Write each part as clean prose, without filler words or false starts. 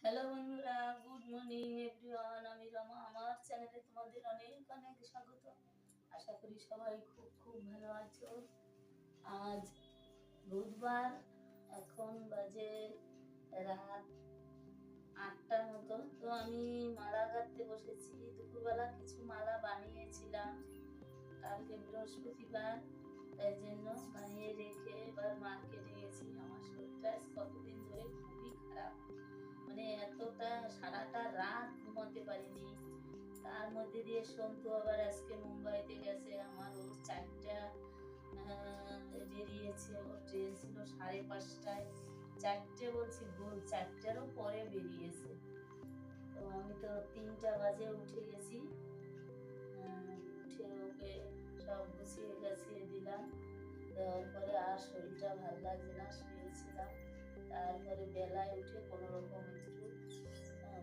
Hello বন্ধুরা, good morning everyone. আমি রমা, আমার চ্যানেলে তোমাদের অনেক অনেক স্বাগত। আশা করি সবাই খুব খুব ভালো আছো। আজ বুধবার, এখন বাজে রাত 8টার মতো। তো আমি মালা গাঁথতে বসেছি। দুপুরবেলা কিছু মালা বানিয়েছিলাম, কালকে বৃহস্পতিবার, তাই জন্য বানিয়ে রেখে এবার মার্কেটে গেছি। আমার শরীরটা কতদিন ধরে খুবই খারাপ, মানে এতটা সারাটা রাত ঘুমাতে পারিনি। তার মধ্যে দিয়ে সন্তু আবার আজকে মুম্বাইতে গেছে। আমার ওর 4টা বেরিয়েছে, ওর ট্রেন ছিল 5:30টায়। 4টে বলছি ভুল, 4টারও পরে বেরিয়েছে। তো আমি তো 3টা বাজে উঠে গেছি। উঠে ওকে সব গুছিয়ে গাছিয়ে দিলাম। দেওয়ার পরে আর শরীরটা ভালো লাগছে না, শুয়েছিলাম। তারপরে বেলায় উঠে কোনো রকম একটু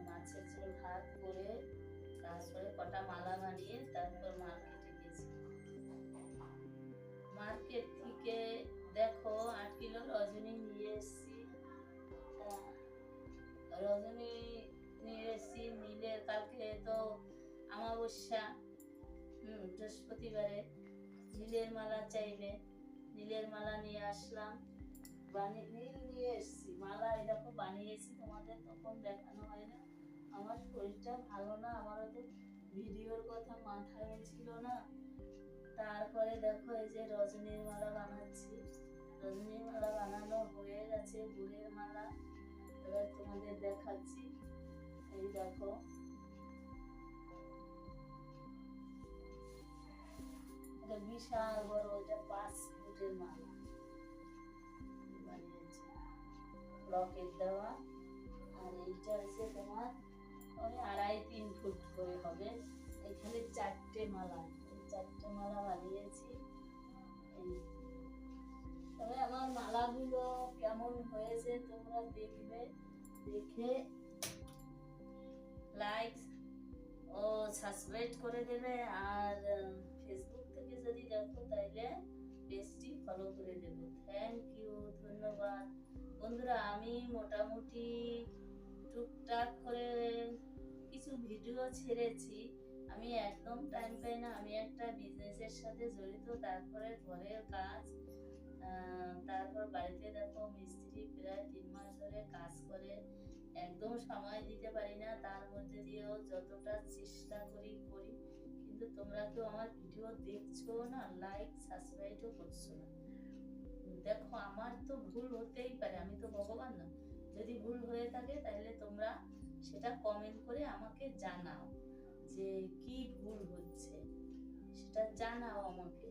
মাছের ঝোল ভাত করে তারপরে কটা মালা বানিয়ে তারপর মার্কেটে গেছি। মার্কেট থেকে দেখো 8 কিলো রজনী নিয়ে এসেছি। রজনী নিয়ে এসেছি নিলে, কালকে তো অমাবস্যা, বৃহস্পতিবারে নীলের মালা চাইবে। নীলের মালা নিয়ে আসলাম, নীল নিয়ে এসেছি। মালা এরকম বানিয়েছি, তোমাদের তখন দেখানো হয় না। আমার শরীরটা ভালো না, আমারও তো ভিডিওর কথা মাথায় ছিল না। তারপরে দেখো এই যে রজনীর মালা বানাচ্ছি। রজনীর মালা বানানো হয়ে গেছে, ফুলের মালা। এবার তোমাদের দেখাচ্ছি। এই দেখো, এটা বিশাল বড়, এটা 5 ফুটের মালা বানিয়েছি, লকেট দেওয়া। আর এইটা হচ্ছে তোমার ওই 2.5-3 ফুট করে হবে। এখানে 4টে মালা, এই 4টে মালা বানিয়েছি। তবে আমার মালাগুলো কেমন হয়েছে তোমরা দেখবে, দেখে লাইক ও সাবস্ক্রাইব করে দেবে। আর ফেসবুক থেকে যদি দেখো তাইলে পেজটি ফলো করে দেবো। থ্যাংক ইউ, ধন্যবাদ বন্ধুরা। আমি মোটামুটি টুকটাক করে কিছু ভিডিও ছেড়েছি। আমি একদম টাইম পাই না, আমি একটা বিজনেসের সাথে জড়িত। তারপরে ঘরের কাজ, তারপর বাড়িতে দেখো মিস্ত্রি প্রায় 3 মাস ধরে কাজ করে, একদম সময় দিতে পারি না। তার মধ্যে দিয়েও যতটা চেষ্টা করি, কিন্তু তোমরা কেউ আমার ভিডিও দেখছো না, লাইক সাবস্ক্রাইবও করছো না। দেখো, আমার তো ভুল হতেই পারে, আমি তো ভগবান না। যদি ভুল হয়ে থাকে তাহলে তোমরা সেটা কমেন্ট করে আমাকে জানাও যে কি ভুল হচ্ছে, সেটা জানাও আমাকে।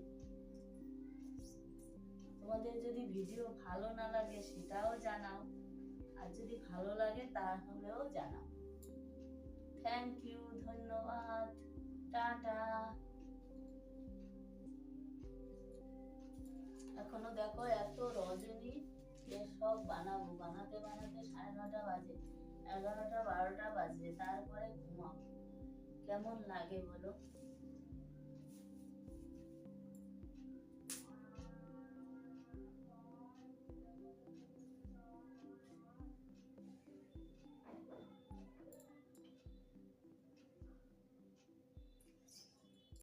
তোমাদের যদি ভিডিও ভালো না লাগে সেটাও জানাও, আর যদি ভালো লাগে তাহলেও জানাও। থ্যাংক ইউ, ধন্যবাদ, টাটা। এখনো দেখো এত রজনী সব বানাবো, বানাতে বানাতে 9:30 বাজে, 11টা 12টা বাজবে, তারপরে ঘুমাবো। কেমন লাগে বলো?